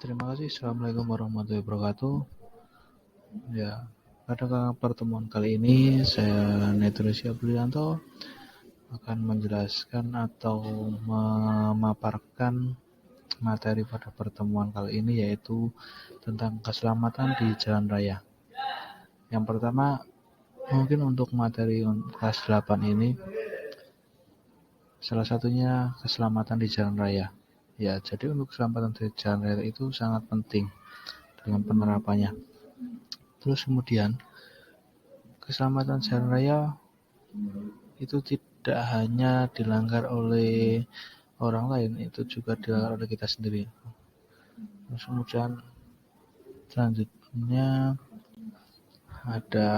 Terima kasih. Assalamualaikum warahmatullahi wabarakatuh. Ya, pada pertemuan kali ini saya Netrusya Aprianto akan menjelaskan atau memaparkan materi pada pertemuan kali ini, yaitu tentang keselamatan di jalan raya. Yang pertama, mungkin untuk materi kelas 8 ini, salah satunya keselamatan di jalan raya. Ya, jadi untuk keselamatan di jalan raya itu sangat penting dalam penerapannya. Terus kemudian, keselamatan jalan raya itu tidak hanya dilanggar oleh orang lain, itu juga dilanggar oleh kita sendiri. Terus kemudian selanjutnya ada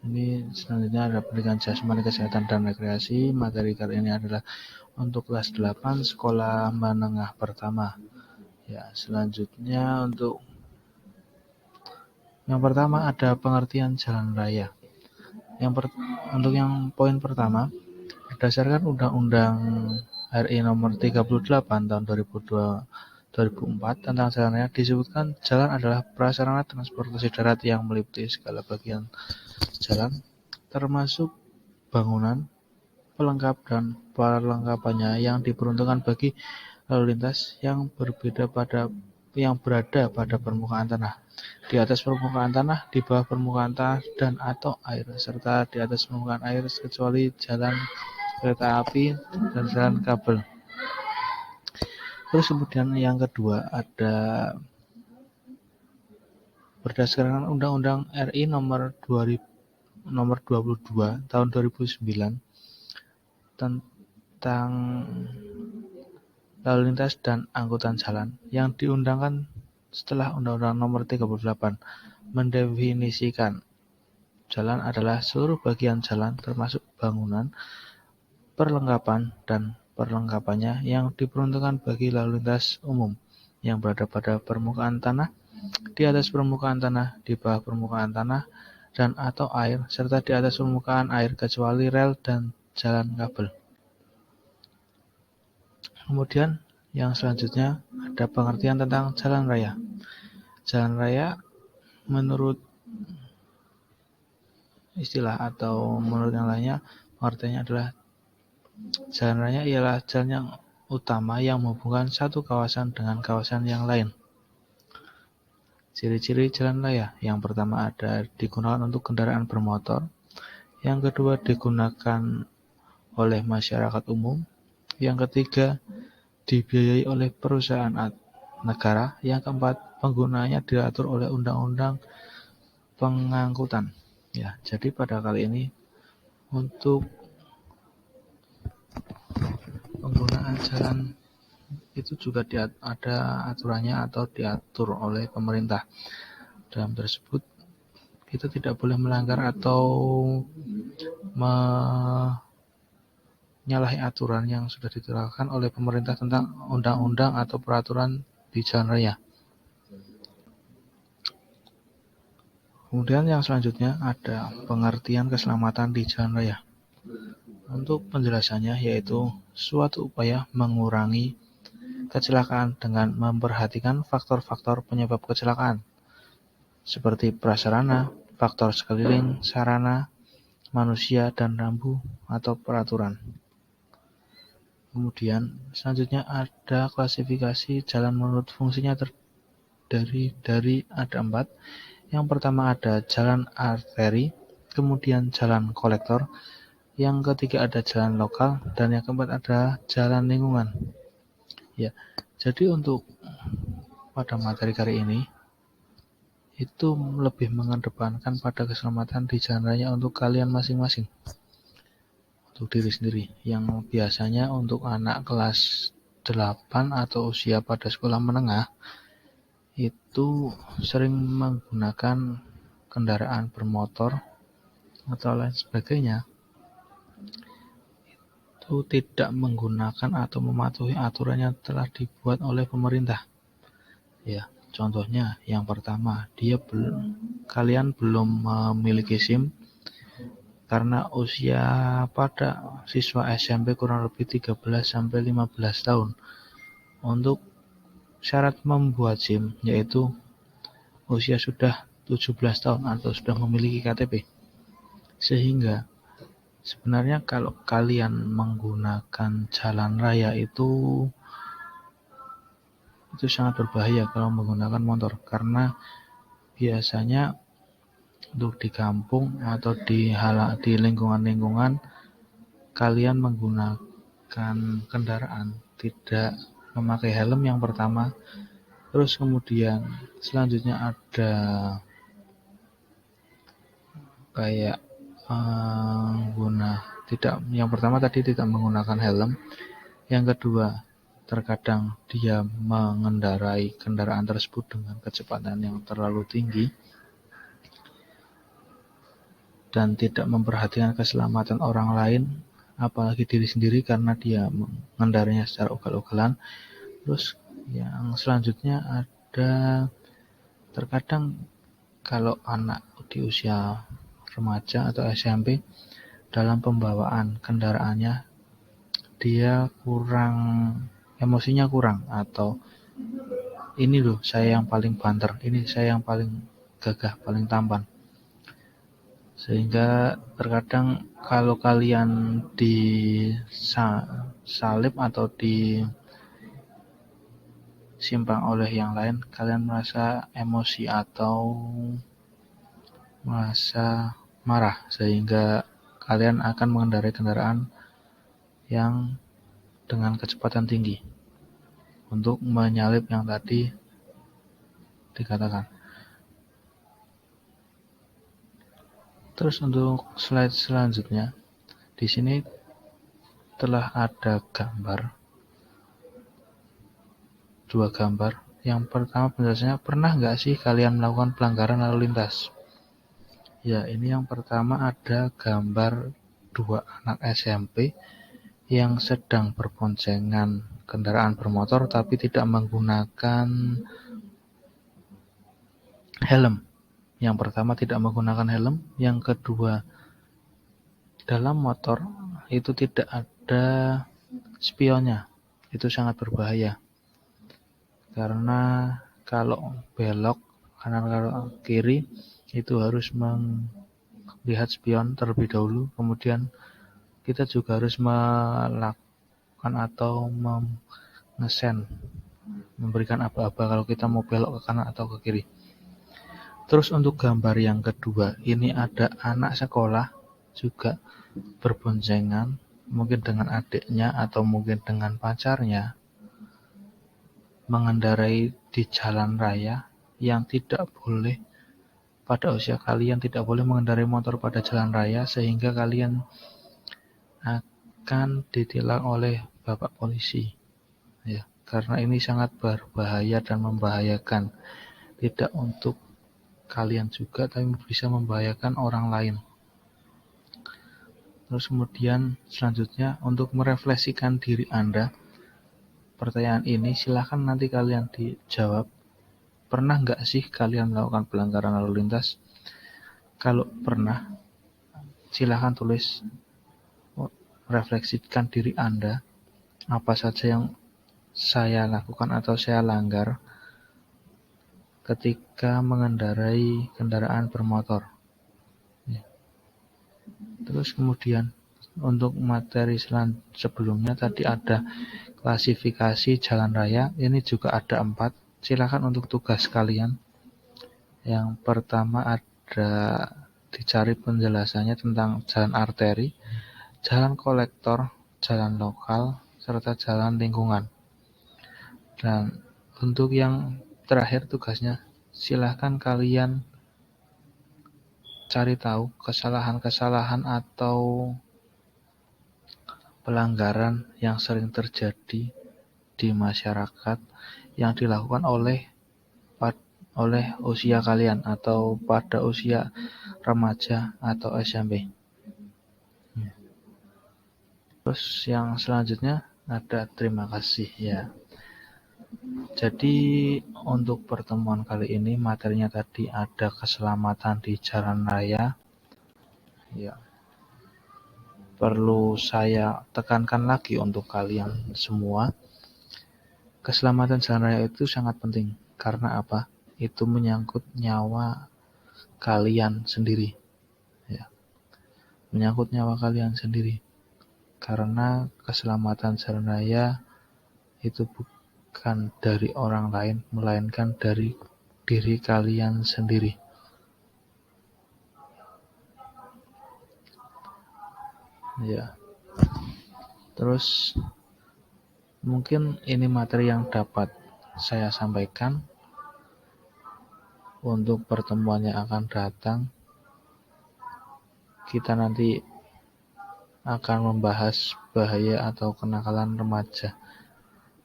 pendidikan jasmani, kesehatan, dan rekreasi. Materi kali ini adalah untuk kelas 8 sekolah menengah pertama. Ya, selanjutnya untuk yang pertama ada pengertian jalan raya. Untuk yang poin pertama, berdasarkan Undang-Undang RI Nomor 38 Tahun 2004 tentang jalan raya, disebutkan jalan adalah prasarana transportasi darat yang meliputi segala bagian jalan, termasuk bangunan, pelengkap dan perlengkapannya yang diperuntukkan bagi lalu lintas yang berada pada permukaan tanah, di atas permukaan tanah, di bawah permukaan tanah dan atau air, serta di atas permukaan air kecuali jalan kereta api dan jalan kabel. Terus kemudian yang kedua ada berdasarkan Undang-Undang RI Nomor 22 Tahun 2009 tentang lalu lintas dan angkutan jalan yang diundangkan setelah Undang-Undang Nomor 38 mendefinisikan jalan adalah seluruh bagian jalan termasuk bangunan, perlengkapan, dan perlengkapannya yang diperuntukkan bagi lalu lintas umum yang berada pada permukaan tanah, di atas permukaan tanah, di bawah permukaan tanah, dan atau air, serta di atas permukaan air kecuali rel dan jalan kabel. Kemudian yang selanjutnya ada pengertian tentang jalan raya. Jalan raya menurut istilah atau menurut yang lainnya, pengertiannya adalah jalan raya ialah jalan yang utama yang menghubungkan satu kawasan dengan kawasan yang lain. Ciri-ciri jalan raya, yang pertama ada digunakan untuk kendaraan bermotor, yang kedua digunakan oleh masyarakat umum, yang ketiga dibiayai oleh perusahaan negara, yang keempat penggunaannya diatur oleh undang-undang pengangkutan. Ya, jadi pada kali ini untuk penggunaan jalan itu juga ada aturannya atau diatur oleh pemerintah. Dalam tersebut kita tidak boleh melanggar atau menyalahi aturan yang sudah ditetapkan oleh pemerintah tentang undang-undang atau peraturan di jalan raya. Kemudian yang selanjutnya ada pengertian keselamatan di jalan raya. Untuk penjelasannya yaitu suatu upaya mengurangi kecelakaan dengan memperhatikan faktor-faktor penyebab kecelakaan, seperti prasarana, faktor sekeliling, sarana, manusia, dan rambu atau peraturan. Kemudian selanjutnya ada klasifikasi jalan menurut fungsinya terdiri dari ada 4. Yang pertama ada jalan arteri, kemudian jalan kolektor, yang ketiga ada jalan lokal, dan yang keempat ada jalan lingkungan. Ya, jadi untuk pada materi kali ini itu lebih mengedepankan pada keselamatan di jalan raya untuk kalian masing-masing, untuk diri sendiri, yang biasanya untuk anak kelas 8 atau usia pada sekolah menengah itu sering menggunakan kendaraan bermotor atau lain sebagainya, itu tidak menggunakan atau mematuhi aturan yang telah dibuat oleh pemerintah. Ya, contohnya yang pertama, kalian belum memiliki SIM karena usia pada siswa SMP kurang lebih 13 sampai 15 tahun. Untuk syarat membuat SIM yaitu usia sudah 17 tahun atau sudah memiliki KTP. Sehingga sebenarnya kalau kalian menggunakan jalan raya itu sangat berbahaya kalau menggunakan motor, karena biasanya untuk di kampung atau di lingkungan-lingkungan kalian menggunakan kendaraan tidak memakai helm yang pertama, terus kemudian selanjutnya ada kayak yang pertama tadi tidak menggunakan helm, yang kedua terkadang dia mengendarai kendaraan tersebut dengan kecepatan yang terlalu tinggi dan tidak memperhatikan keselamatan orang lain, apalagi diri sendiri karena dia mengendarainya secara ugal-ugalan. Terus yang selanjutnya ada terkadang kalau anak di usia remaja atau SMP dalam pembawaan kendaraannya dia emosinya kurang, atau ini loh saya yang paling banter, ini saya yang paling gagah, paling tampan. Sehingga terkadang kalau kalian disalip atau disimpang oleh yang lain, kalian merasa emosi atau merasa marah, sehingga kalian akan mengendarai kendaraan yang dengan kecepatan tinggi untuk menyalip yang tadi dikatakan. Terus untuk slide selanjutnya, di sini telah ada dua gambar. Yang pertama penjelasannya, pernah nggak sih kalian melakukan pelanggaran lalu lintas? Ya, ini yang pertama ada gambar dua anak SMP yang sedang berboncengan kendaraan bermotor tapi tidak menggunakan helm. Yang pertama tidak menggunakan helm, yang kedua dalam motor itu tidak ada spionnya. Itu sangat berbahaya. Karena kalau belok kanan atau kiri itu harus melihat spion terlebih dahulu, kemudian kita juga harus melakukan atau memberikan aba-aba kalau kita mau belok ke kanan atau ke kiri. Terus untuk gambar yang kedua, ini ada anak sekolah juga berboncengan, mungkin dengan adiknya atau mungkin dengan pacarnya, mengendarai di jalan raya yang tidak boleh. Pada usia kalian tidak boleh mengendarai motor pada jalan raya, sehingga kalian akan ditilang oleh bapak polisi. Ya, karena ini sangat berbahaya dan membahayakan. Tidak untuk kalian juga, tapi bisa membahayakan orang lain. Terus kemudian selanjutnya untuk merefleksikan diri Anda, pertanyaan ini silahkan nanti kalian dijawab. Pernah nggak sih kalian melakukan pelanggaran lalu lintas? Kalau pernah, silahkan tulis, refleksikan diri Anda, apa saja yang saya lakukan atau saya langgar ketika mengendarai kendaraan bermotor. Terus kemudian untuk materi sebelumnya tadi ada klasifikasi jalan raya, ini juga ada 4. Silakan untuk tugas kalian. Yang pertama ada dicari penjelasannya tentang jalan arteri, jalan kolektor, jalan lokal, serta jalan lingkungan. Dan untuk yang terakhir tugasnya, silakan kalian cari tahu kesalahan-kesalahan atau pelanggaran yang sering terjadi di masyarakat yang dilakukan oleh usia kalian atau pada usia remaja atau SMP. Terus yang selanjutnya ada terima kasih ya. Jadi untuk pertemuan kali ini materinya tadi ada keselamatan di jalan raya. Ya. Perlu saya tekankan lagi untuk kalian semua, Keselamatan jalan raya itu sangat penting. Karena apa? Itu menyangkut nyawa kalian sendiri. Ya, menyangkut nyawa kalian sendiri. Karena keselamatan jalan raya itu bukan dari orang lain, melainkan dari diri kalian sendiri. Ya. Terus mungkin ini materi yang dapat saya sampaikan untuk pertemuan yang akan datang. Kita nanti akan membahas bahaya atau kenakalan remaja.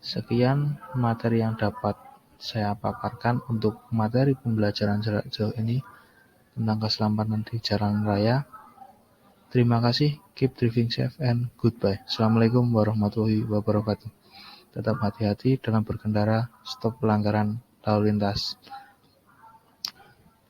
Sekian materi yang dapat saya paparkan untuk materi pembelajaran jarak jauh ini tentang keselamatan di jalan raya. Terima kasih, keep driving safe and goodbye. Assalamualaikum warahmatullahi wabarakatuh. Tetap hati-hati dalam berkendara, stop pelanggaran lalu lintas.